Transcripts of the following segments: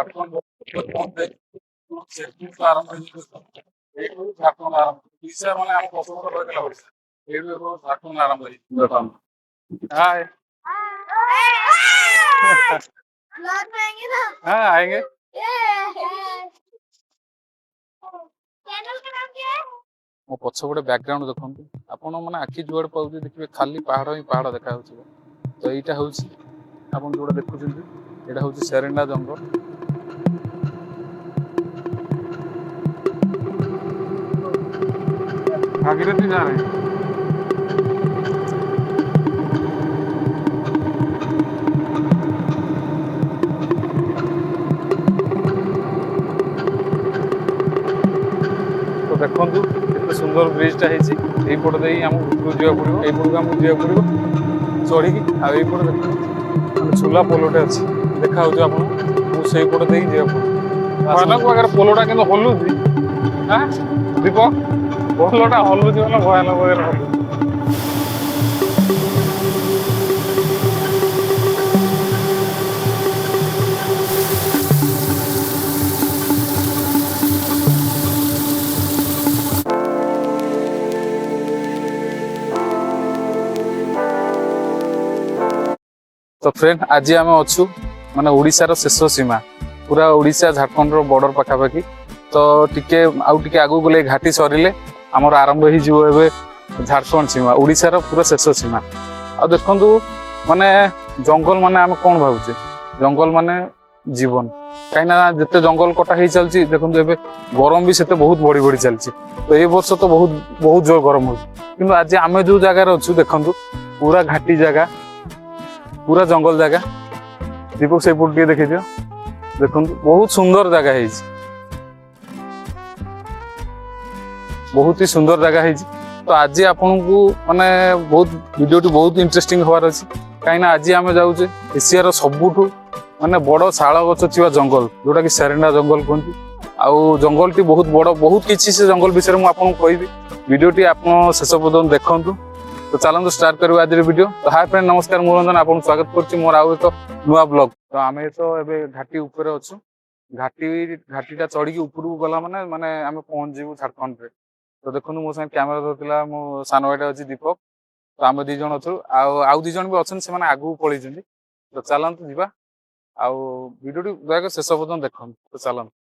ঝাড়খণ্ড মধ্যে সেটু আরম্ভ হয়েছিল এইটু ঝাড়খণ্ড আরম্ভ ওড়িশা মানে ଆମ ପଛପଟ ରହିଥିଲା ଓଡିଶା এইটু ঝাড়খণ্ড ଆରମ୍ଭ ହେଇଛି ଦେଖନ୍ତୁ हाय ब्लॉग में आएंगे ना। हाँ आएंगे चैनल का नाम क्या है? ମୋ ପଛପଟେ ବ୍ୟାକଗ୍ରାଉଣ୍ଡ ଦେଖନ୍ତୁ ଆପଣ ମାନେ ଆଖି ଯୁଆଡେ ପାଉଛି ଦେଖିବେ ଖାଲି ପାହାଡ ହିଁ ପାହାଡ ଦେଖାଯାଉଥିବ ତ ଏଇଟା ହଉଛି ଆପଣ ଯୋଉଟା ଦେଖୁଛନ୍ତି ଏଇଟା ହଉଛି ସେରେଣ୍ଡା ଜଙ୍ଗଲ भागीरथी जा रहे हैं तो देखନ୍ତୁ କେତେ ସୁନ୍ଦର ବ୍ରିଜଟା ହେଇଛି ଏଇପଟ ଦେଇ ଆମକୁ ଉପରକୁ ଯିବାକୁ ପଡିବ ଏଇପଟକୁ ଆମକୁ ଯିବାକୁ ପଡିବ ଚଢିକି ଆଉ ଏଇପଟେ ଦେଖନ୍ତୁ ମାନେ ଝୁଲା ପୋଲଟେ ଅଛି ଦେଖାଯାଉଛି ଆପଣ ମୁଁ ସେଇପଟ ଦେଇକି ଯିବାକୁ ପଡିବ ଭୟାନକ ପାଖରେ ପୋଲଟା କିନ୍ତୁ ହଲୁଛି ଆଁ ଦୀପ ପୋଲଟା ହଲୁଛି ମାନେ ଭୟାନକ ପାଖରେ ହଲୁଛି तो फ्रेंड आज आम अच्छु माने ओडिशार शेष सीमा पूरा ओडिशा झारखंड बॉर्डर पाखापाखि तो टिके आउ टिके आगु गले घाटी सरिले आमर आरंभ हो जिवो एबे झारखंड सीमा ओडिशार पूरा शेष सीमा आ देखंतु माने जंगल माने आम कोन भाबुचे जंगल माने जीवन काइना जते जंगल कटा हे चलची देखंतु एबे गरम भी सेते बहुत बड़ी बड़ी चलची तो ए वर्ष तो बहुत बहुत जोर गरम हो किंतु आज आमे जो जगह रे अछु देखंतु पूरा घाटी जगह पूरा जंगल जगह दीपक से टे देखी दियो देखो बहुत सुंदर जगह है बहुत ही सुंदर जगह है तो आज आपन को माने बहुत वीडियो बहुत इंटरेस्टिंग होवार अछि काइना आज आम जाऊे एशिया रो सबुठु माने बड़ शाल गछ थिबा जंगल जोटा कि सेरेंडा जंगल कहती आउ जंगल टी बहुत बड़ बहुत किछि से जंगल विषय में आपन कहबी वीडियो टी आपन शेष पर्यंत देखंतु तो चलते स्टार्ट करूँ आज वीडियो तो हाय फ्रेंड नमस्कार मु रंजन आपन स्वागत करछि मोर आउ एक नुआ ब्लॉग तो आमे तो एबे घाटी ऊपर अछु घाटीटा चढ़ी ऊपर को गला माने माने आमे पहुंच जीवु झारखंड रे तो देखनु मो संग कैमरा धरतिला मो सानो भाईटा अछि दीपक तो आमे दी जण अछु आउ दी जण भी अछन से माने आगु पळै जंदी तो चलंतु जीवा आउ वीडियो टी दया के शेष पर्यंत देखन तो चलंतु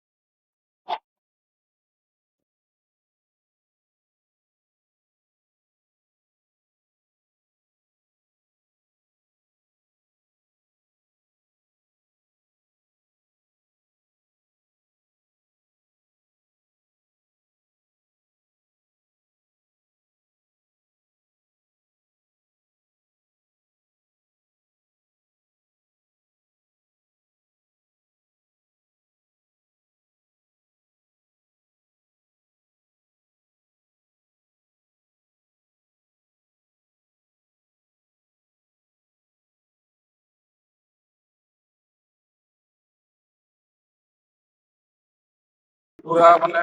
पूरा माने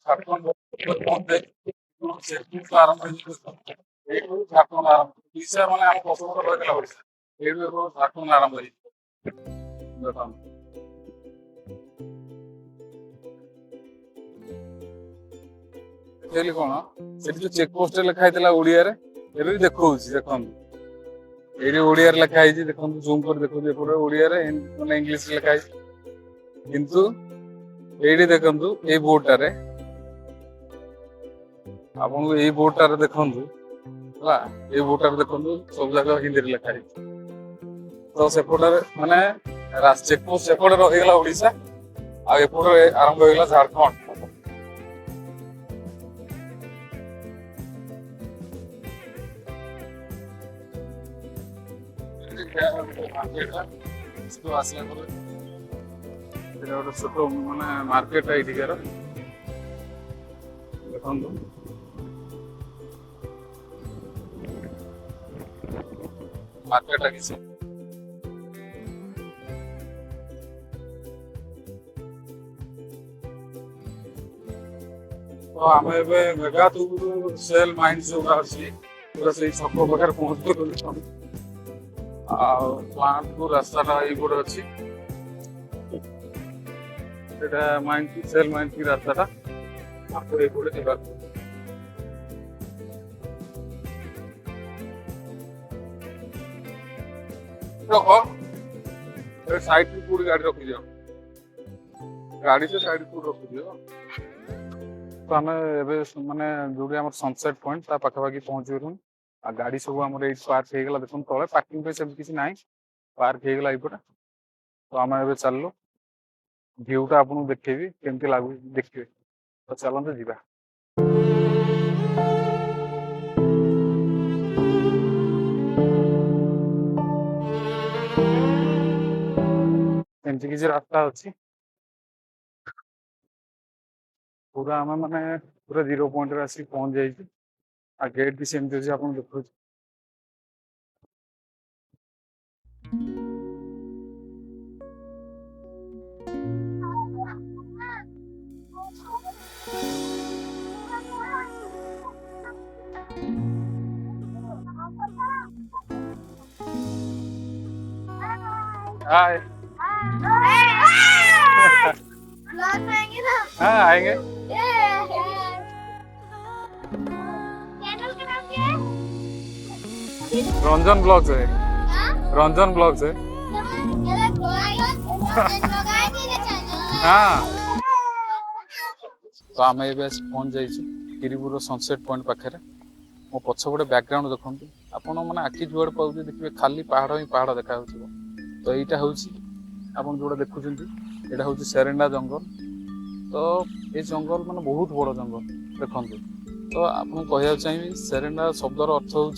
झारखंड मध्य सेटू आरंभ हो এইটু ঝাড়খণ্ড আরম্ভ ওড়িশা মানে ଆମ ପଛପଟ ରହିଥିଲା ଓଡିଶା এইটু ঝাড়খণ্ড ଆରମ୍ଭ ହେଇଛି ଦେଖନ୍ତୁ ଦେଖିଲି କଣ ସେଠି ଯୋଉ ଚେକ୍ ପୋଷ୍ଟ ଲେଖା ହେଇଥିଲା ଓଡିଆରେ ଏବେ ବି ଦେଖଉଛି ଦେଖନ୍ତୁ ଏଇଠି ଓଡିଆରେ ଲେଖା ହେଇଛି ଦେଖନ୍ତୁ ଜୁମ୍ କରି ଦେଖନ୍ତୁ ଏପଟେ ଓଡିଆରେ ମାନେ ଇଂଲିଶରେ ଲେଖା ହେଇଛି କିନ୍ତୁ ଏଇଠି ଦେଖନ୍ତୁ ଏଇ ବୋର୍ଡଟାରେ ଆପଣଙ୍କୁ ଏଇ ବୋର୍ଡଟାରେ ଦେଖନ୍ତୁ ହେଲା ଏଇ ବୋର୍ଡଟାରେ ଦେଖନ୍ତୁ ସବୁ ଜାଗା ହିନ୍ଦୀରେ ଲେଖା ହେଇଛି ତ ସେପଟରେ ମାନେ ଚେକପୋଷ୍ଟ ସେପଟେ ରହିଗଲା ଓଡିଶା ଆଉ ଏପଟେ ଆରମ୍ଭ ହେଇଗଲା ଝାଡଖଣ୍ଡ ଆସିଲା ପରେ এটা ଗୋଟେ ছোট মানে মার্কেট এইଠିକାର ଦେଖନ୍ତୁ ମାର୍କେଟ କିଛି ତ ଆମେ ଏବେ ମେଘାତୁରୁ ସେଲ ମାଇନ୍ସ ଯୋଉଟା ଅଛି ପୁରା ସେଇ ଛକ ପାଖରେ ପହଞ୍ଚିଗଲୁ ଆଉ ପ୍ଲାଣ୍ଟ କୁ ରାସ୍ତାଟା ଏଇପଟେ ଅଛି ସେଟା ମାଇନ୍ସ ସେଲ୍ ମାଇନ୍ସ ରାସ୍ତାଟା आपको ଏପଟେ ଯିବାକୁ ରଖ ଏ ସାଇଡ୍ କୁ କୋଉଠି ଗାଡି ରଖିଦିଅ ଗାଡି ସେ ସାଇଡ୍ କୁ ରଖିଦିଅ ତ ଆମେ ଏବେ ମାନେ ଯୋଉଠି ଆମର ସନସେଟ୍ ପଏଣ୍ଟ ତା ପାଖାପାଖି ପହଞ୍ଚିଗଲୁଣି ଆଉ ଗାଡି ସବୁ ଆମର ଏଇଠି ପାର୍କ ହେଇଗଲା ଦେଖନ୍ତୁ ତଳେ ପାର୍କିଂ ପାଇଁ ସେମିତି କିଛି ନାହିଁ ପାର୍କ ହେଇଗଲା ଏଇପଟେ ତ ଆମେ ଏବେ ଚାଲିଲୁ ଭିୟୁଟା ଆପଣଙ୍କୁ ଦେଖେଇବି କେମିତି ଲାଗୁଛି ଦେଖିବେ ତ ଚାଲନ୍ତୁ ଯିବା ଏମିତି କିଛି ରାସ୍ତା ଅଛି ପୁରା ଆମେ ମାନେ ପୁରା 0 ପଏଣ୍ଟରେ ଆସିକି ପହଞ୍ଚି ଯାଇଛି ଆଉ ଗେଟ୍ ବି ସେମିତି ଅଛି ଆପଣ ଦେଖୁଛି हाय ब्लॉग में आएंगे ना हाँ आएंगे चैनल का नाम क्या है रंजन ब्लॉग्स है हाँ? रंजन ब्लॉग्स है ये ब्लॉग आएंगे ना चैनल हाँ तो आम ए पहुंच जाइए गिरिपुर सनसेट पॉइंट पाखे मो पछपटे बैकग्राउंड देखते आपण मैंने आखि जुआड़े पाऊँ देखिए खाली पहाड़ ही पहाड़ देखा तो यहाँ हूँ आप जो देखुं यहाँ हूँ सेरेंडा जंगल तो ये जंगल माने बहुत बड़ जंगल देखते तो आपको कहना चाहिए सेरेंडा शब्दर अर्थ हूँ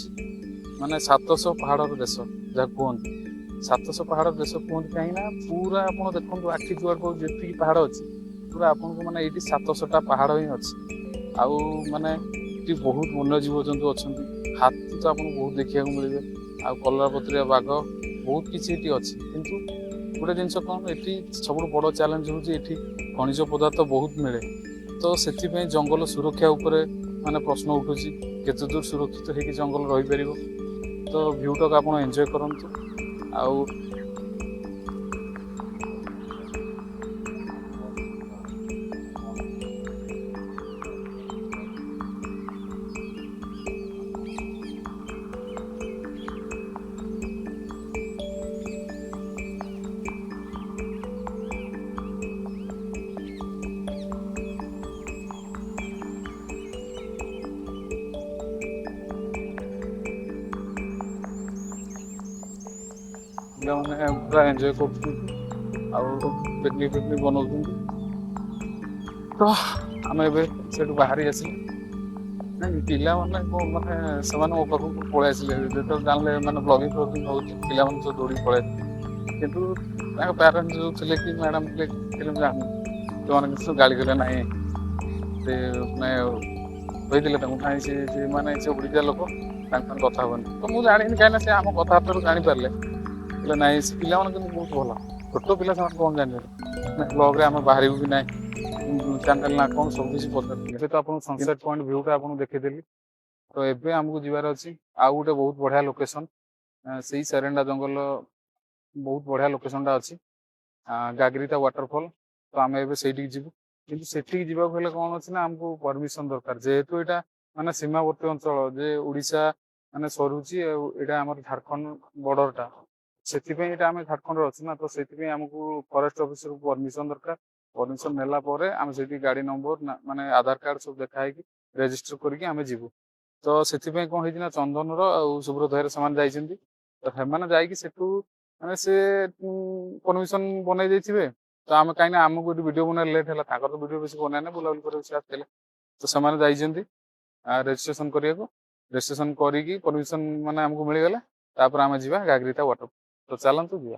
माने 700 पहाड़र देश जहाँ कहते 700 पहाड़ देश कहते कहीं पूरा आप देखो आखि जुआड़ पाऊँ जी पहाड़ अच्छी पूरा आपको माने ये 700टा पहाड़ ही अच्छी आउ माने ये बहुत वन्य जीव जंतु अच्छा हाथी तो आपको बहुत देखा मिले आ कलरापत्रिया बाघ बहुत किसी अच्छी किंतु गोटे जिनस कौन ये सब बड़ चैलेंज हूँ खनिज पदार्थ बहुत मिले तो से जंगल सुरक्षा उपरे माने प्रश्न उठू केते दूर सुरक्षित होगी जंगल रही पार तो भ्यूटक आप एंजॉय करंतु आउ मैंने पूरा एंजॉय कर पिकनिक बना तो आम से बाहरी आसिले पिला माने से मो पाक पलि आसिले जो जानले मैंने ब्लॉगिंग फ्लॉगिंग हो पिला सब दौड़ी पड़े किंतु पेरेंट्स जो थे कि मैडम थे जान जो मैंने गाड़ी कले ना कही मैंने से ओडिया लोक कथा हेनी तो मुझे जानी कहीं से आम कथबार्ता जापारे ना पिला बहुत भल छोट पिला कौन जाने ब्लॉग आम बाहर भी ना चैनल ना कौन सब किसी पचार तो आप सनसेट पॉइंट भ्यूटा आपको देखीदेली तो एबे आमको जीवार अच्छी आउ गोटे बहुत बढ़िया लोकेशन से सेरेंडा जंगल बहुत बढ़िया लोकेशनटा अच्छी गागरीता वाटरफॉल तो आम एबे सेठी जीवु किंतु सेठी जीवा हेले कौन अच्छी ना आमको परमिशन दरकार जेहेतु यहाँ माने सीमावर्ती अंचल जे ओडिशा माने सरुची एटा हमर झारखंड बॉर्डरटा सेथिपे एटा आमे झारखंड रे अछि ना तो सेथिपे हमकु फॉरेस्ट ऑफिसर को परमिशन दरकार परमिशन नेला परे आमे सेठी गाड़ी नंबर माने आधार कार्ड सब देखाइ कि रजिस्टर करके आमे जीवु तो सेथिपे कोन हेछि ना चंदन रो आ सुब्रत भाई समान जाइछन्ती तो हेमाने जाई कि सेठू माने से परमिशन बनाई दैथिबे तो आमे काइना हमकु वीडियो बना लेट हला ताकर तो वीडियो बेसी बनाने बुला बुली करे से आतेले तो समान जाइछन्ती रजिस्ट्रेशन करियाको रजिस्ट्रेशन करिकी परमिशन माने हमकु मिल गेला तापर आमे जीवा गागरीता वाटर तो चलतु जी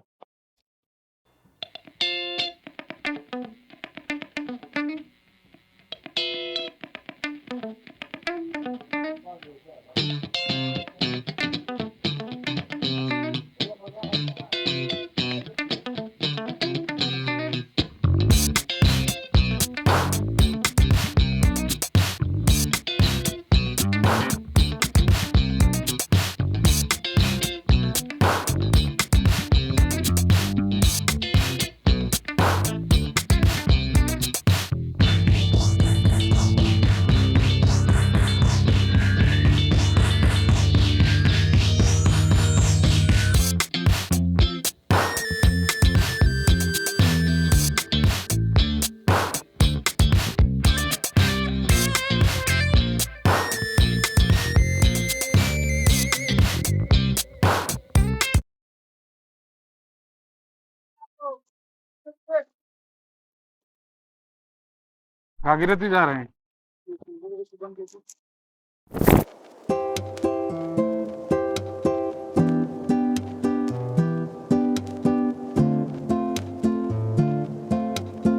भागीरथी जा रहे हैं।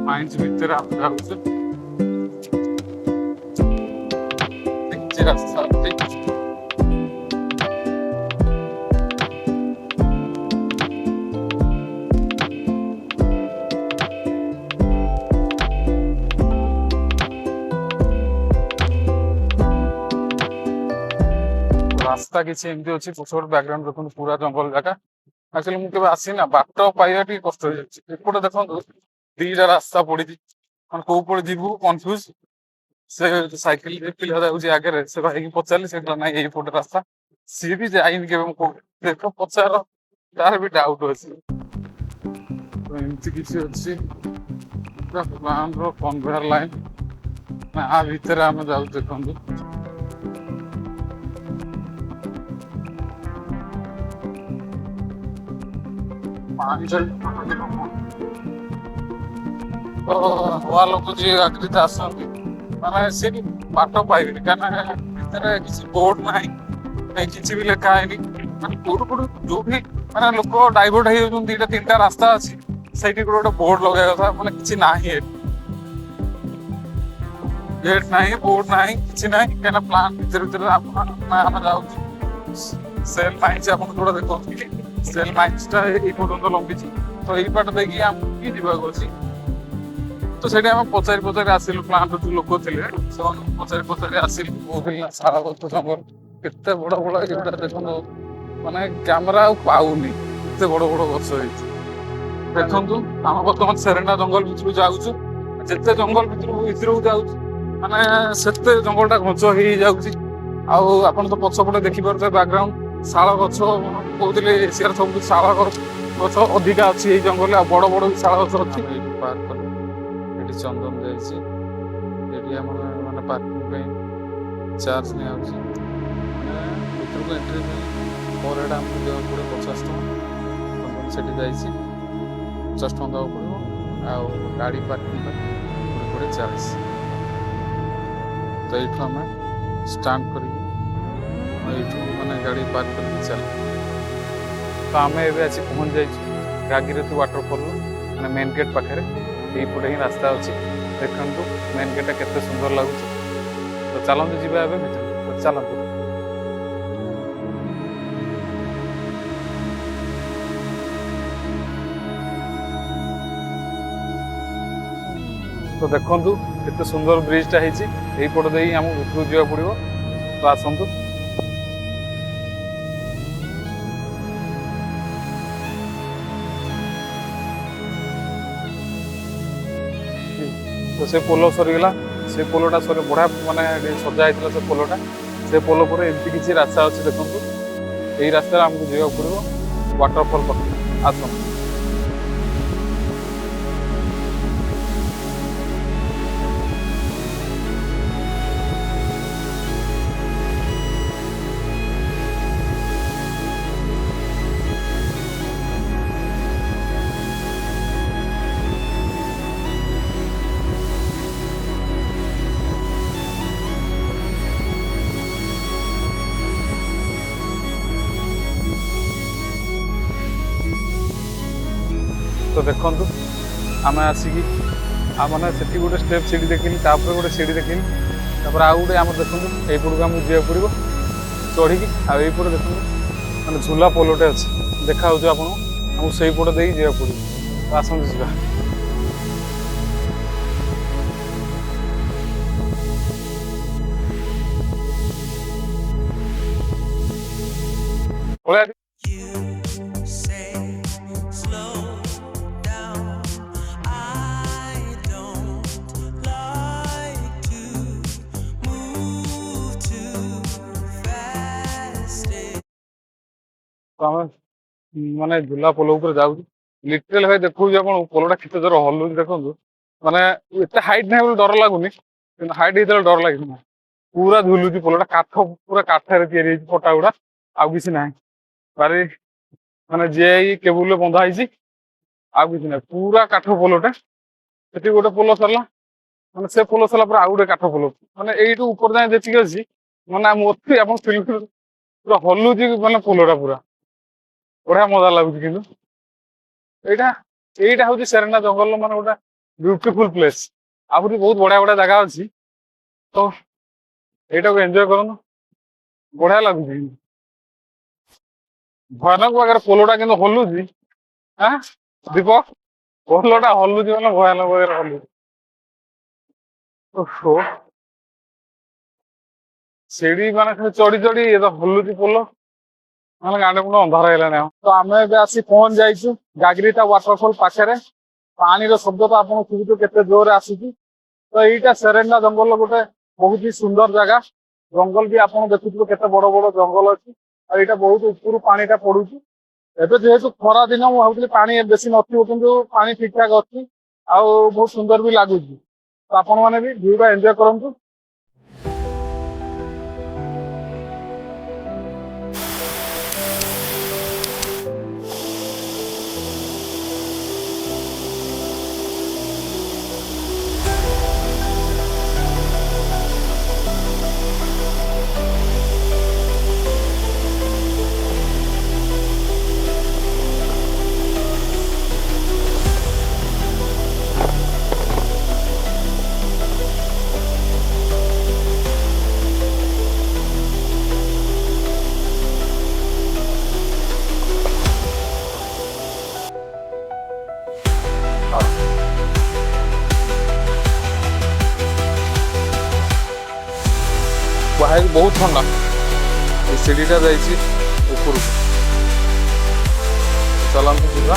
माइंस भीतर आप जाऊँ रास्ता रास्ता किसी एमती अच्छी पछपट बैकग्राउंड देखो पूरा जंगल जगह एक्चुअली मुझे आसीना बाट पाइबा टी कष्ट एपटे देखो दीटा रास्ता पड़ी कौ पड़े जीवु कन्फ्यूज से साइकिल पिला जाऊँगी आगे से भाई की पचारि से ना यही पटे रास्ता सी भी जाइन के देख पचार तार भी डाउट अच्छी एमती किसी अच्छी प्लान कन्वेयर लाइन आ भितर आम जाऊ देखु नवा लोक जी आकृत आसती माने से बाट पाइबे कहीं किसी बोर्ड ना किसी भी लिखा है कोट कोट जो भी माने लोक डाइवर्ट हो दीटा तीन रास्ता अच्छी से गोटे बोर्ड लगे कथा मैंने किसी ना गेट ना बोर्ड ना कि ना कहीं प्लान भर भर आम जाऊ सेल माइंस आप देखते सेल माइंस पर्यटन लंबी तो यही बाट देखिए आमको जावाक अच्छी तो से पचारि पचारि आसिलु प्लांट जो लोक थे पचारि पचारि आसिलु कहते शाला गछ जंगल केते बड़ बड़ एटा देखो माने कैमरा पाऊनी एते बड़ बड़ गछ देखु आम बर्तमान सेरेना जंगल भितर जाऊँ जिते जंगल भितर जाऊँ माने सेते जंगलटा घंच हो जाऊँगी आपन तो पछपटे देखिपे बैकग्राउंड शाल गछ कहते एशियार सब शाल गछ अधिका अच्छी जंगल बड़ बड़ शाल गछ अच्छी पार्क चंदन जाइए माने पार्किंग चार्ज नहीं भर को एंट्री पर आमको देवाक पड़े 50 टका चंदन से 50 टका देवाक पड़ो आ गाड़ी पार्किंग पड़े 40 तो ये आम स्टांड कर माने गाड़ी पार्क कर चल तो आम एवं पहुँच जाइए भागीरथी वाटरफॉल मैंने मेन गेट पाखे यहीपटे ही रास्ता अच्छी देखु मेन गेटा केते सुंदर लगुच तो चलते जी भर चलते तो देखु केते सुंदर ब्रिजटा यही पट दे आम भितर जावाक पड़ो तो आसतु तो से पोल सरीगला से पोलटा सर बढ़िया माने सजा से पोलटा से पोल पर एमती किसी रास्ता अच्छे देखो यही रास्ता आमको जावाक पड़ो वाटरफॉल पाखे आस तो देखु आम आसिकी मैंने से गोटे स्टेप सीढ़ी देखी गोटे सीढ़ी देखी आउ गए आम देखो यहीपट आमको जावाक पड़ो चढ़ी आईपटे देखो मैंने झूला पोलटे अच्छे देखा आपको से पट दे जावाक पड़ो आसतु जा तो आम माने झूला पोल जाऊ लिटराल भाई देखो आप पोलटा केते जोर हलुच देखो माने एत हाइट ना डर लगुनि हाइट होता डर लगे पूरा झुलुची पोलटा काठ पूरा काठर पटा गुड़ा आउ कि ना बारी माने जे केबुल बंधा आउ कि ना पूरा काठ पोलटा से गोटे पोल सरला ମାନେ ସେ ପୋଲ ସରିଲା ପରେ ଆଉ ଗୋଟେ କାଠ ପୋଲ ମାନେ ଏଇଠୁ ଉପର ଯାଏଁ ଯେତିକି ଅଛି ମାନେ ମୋତେ ଆପଣ ଫିଲ୍ ପୁରା ହଲୁଛି ମାନେ ପୋଲଟା ପୁରା ବଢିଆ ମଜା ଲାଗୁଛି। କିନ୍ତୁ ଏଇଟା ଏଇଟା ହଉଛି ସେରେନା ଜଙ୍ଗଲର ମାନେ ଗୋଟେ ବ୍ୟୁଟିଫୁଲ ପ୍ଲେସ। ଆହୁରି ବହୁତ ବଢିଆ ବଢିଆ ଜାଗା ଅଛି ତ ଏଇଟାକୁ ଏନ୍ଜୟ କରନ୍ତୁ ବଢିଆ ଲାଗୁଛି। ଭୟାନକ ପାଖରେ ପୋଲଟା କିନ୍ତୁ ହଲୁଛି ଆଁ ଦୀପ ପୋଲଟା ହଲୁଛି ମାନେ ଭୟାନକ ପାଖରେ ହଲୁଛି। ଓହୋ ସିଡି ମାନେ ଖାଲି ଚଢି ଚଢି ଏ ତ ହଲୁଛି ପୋଲ ମାନେ ଗାଣ୍ଡେ ମୁଣ୍ଡ ଅନ୍ଧାର ହେଇଗଲାଣି। ଆଉ ତ ଆମେ ଏବେ ଆସି ପହଞ୍ଚି ଯାଇଛୁ ଗାଗରିଟା ୱାଟରଫଲ ପାଖରେ। ପାଣିର ଶବ୍ଦ ତ ଆପଣ ଶୁଭୁଥିବ କେତେ ଜୋରରେ ଆସୁଛି। ତ ଏଇଟା ସେରେନା ଜଙ୍ଗଲର ଗୋଟେ ବହୁତ ହି ସୁନ୍ଦର ଜାଗା। ଜଙ୍ଗଲ ବି ଆପଣ ଦେଖୁଥିବେ କେତେ ବଡ ବଡ ଜଙ୍ଗଲ ଅଛି ଆଉ ଏଇଟା ବହୁତ ଉପରୁ ପାଣି ଟା ପଡୁଛି। ଏବେ ଯେହେତୁ ଖରା ଦିନ ମୁଁ ଭାବୁଥିଲି ପାଣି ବେଶୀ ନଥିବ କିନ୍ତୁ ପାଣି ଠିକ ଠାକ ଅଛି ଆଉ ବହୁତ ସୁନ୍ଦର ବି ଲାଗୁଛି। ତ ଆପଣ ମାନେ ବି ଭିଉଟା ଏନ୍ଜୟ କରନ୍ତୁ। ବାହାରେ ବହୁତ ଥଣ୍ଡା ଏ ସିଡିଟା ଯାଇଛି ଉପରକୁ ଚାଲନ୍ତୁ ଯିବା।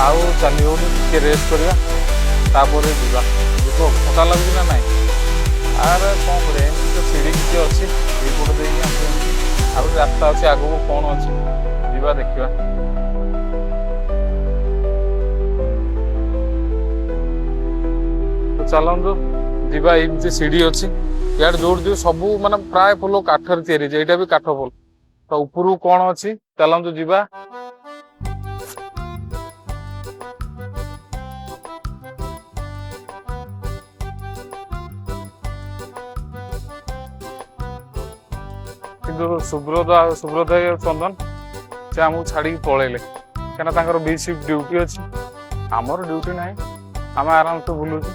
ଆଉ ଚାଲି ହଉନି ଟିକେ ରେଷ୍ଟ କରିବା ତାପରେ ଯିବା। देखो थका लगुच ना नाई आरे कौन करे एमती तो सीढ़ी किसी अच्छी एपट देखिए आगे रास्ता अच्छे आगू कौन अच्छी जीवा देखा। तो चलतु जीवा एमती सीढ़ी अच्छी यार जोड़ जो सब माने प्राय पोल काठर तैयारी एटा भी काठ पोल तो उपरू कौन अच्छी चलतु जीवा। କିନ୍ତୁ ସୁବ୍ରତ ଚନ୍ଦନ ସେ ଆମକୁ ଛାଡ଼ିକି ପଳେଇଲେ କାହିଁକିନା ବି ସିଫ୍ଟ ଡ୍ୟୁଟି ଅଛି ଆମର ଡ୍ୟୁଟି ନାହିଁ। ଆମେ ଆରାମସେ ବୁଲୁଛୁ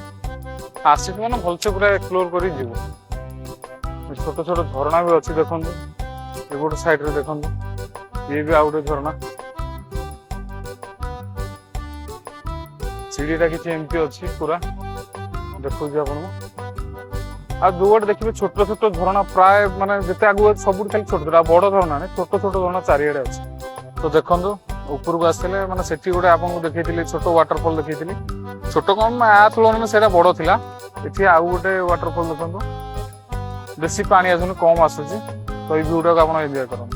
ଆସିଛୁ ମାନେ ଭଲସେ ପୁରା ଏକ୍ସପ୍ଲୋର କରି ଯିବୁ। ଛୋଟ ଛୋଟ ଝରଣା ବି ଅଛି ଦେଖନ୍ତୁ ଏ ଗୋଟେ ସାଇଡରେ ଦେଖନ୍ତୁ ଇଏ ବି ଆଉ ଗୋଟେ ଝରଣା। ସିଡିଟା କିଛି ଏମିତି ଅଛି ପୁରା ଦେଖଉଛି ଆପଣଙ୍କୁ। ଆଉ ଯୋଉଟେ ଦେଖିବେ ଛୋଟ ଛୋଟ ଝରଣା ପ୍ରାୟ ମାନେ ଯେତେ ଆଗକୁ ଅଛି ସବୁଠି ଖାଲି ଛୋଟ ଛୋଟ ବଡ ଝରଣା ନାହିଁ ଛୋଟ ଛୋଟ ଝରଣା ଚାରିଆଡେ ଅଛି। ତ ଦେଖନ୍ତୁ ଉପରକୁ ଆସିଥିଲେ ମାନେ ସେଠି ଗୋଟେ ଆପଣଙ୍କୁ ଦେଖେଇଥିଲି ଛୋଟ ୱାଟରଫଲ ଦେଖେଇଥିଲି ଛୋଟ କଣ ଆ ତୁଳନାରେ ସେଇଟା ବଡ ଥିଲା। ଏଠି ଆଉ ଗୋଟେ ୱାଟରଫଲ ଦେଖନ୍ତୁ ବେଶୀ ପାଣି ଆସୁନି କମ ଆସୁଛି ତ ଏଇ ଭିଉଟାକୁ ଆପଣ ଏନ୍ଜୟ କରନ୍ତୁ।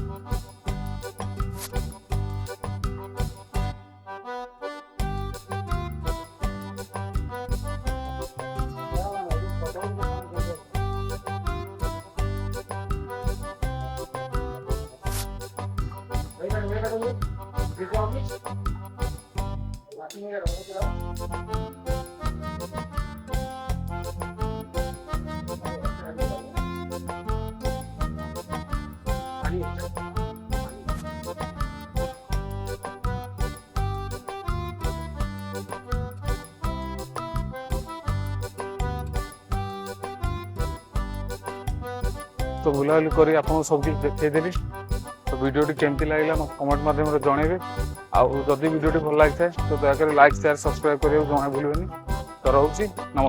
तो बुलाबुली कर आपको सब किसी देखदेली तो वीडियोटी केमती लगे कमेंट माध्यम जनइबे आदि वीडियोटी भल लगी था तो दयाकोरी लाइक शेयर सब्सक्राइब करा जमा भूलें। तो रोची नमस्कार।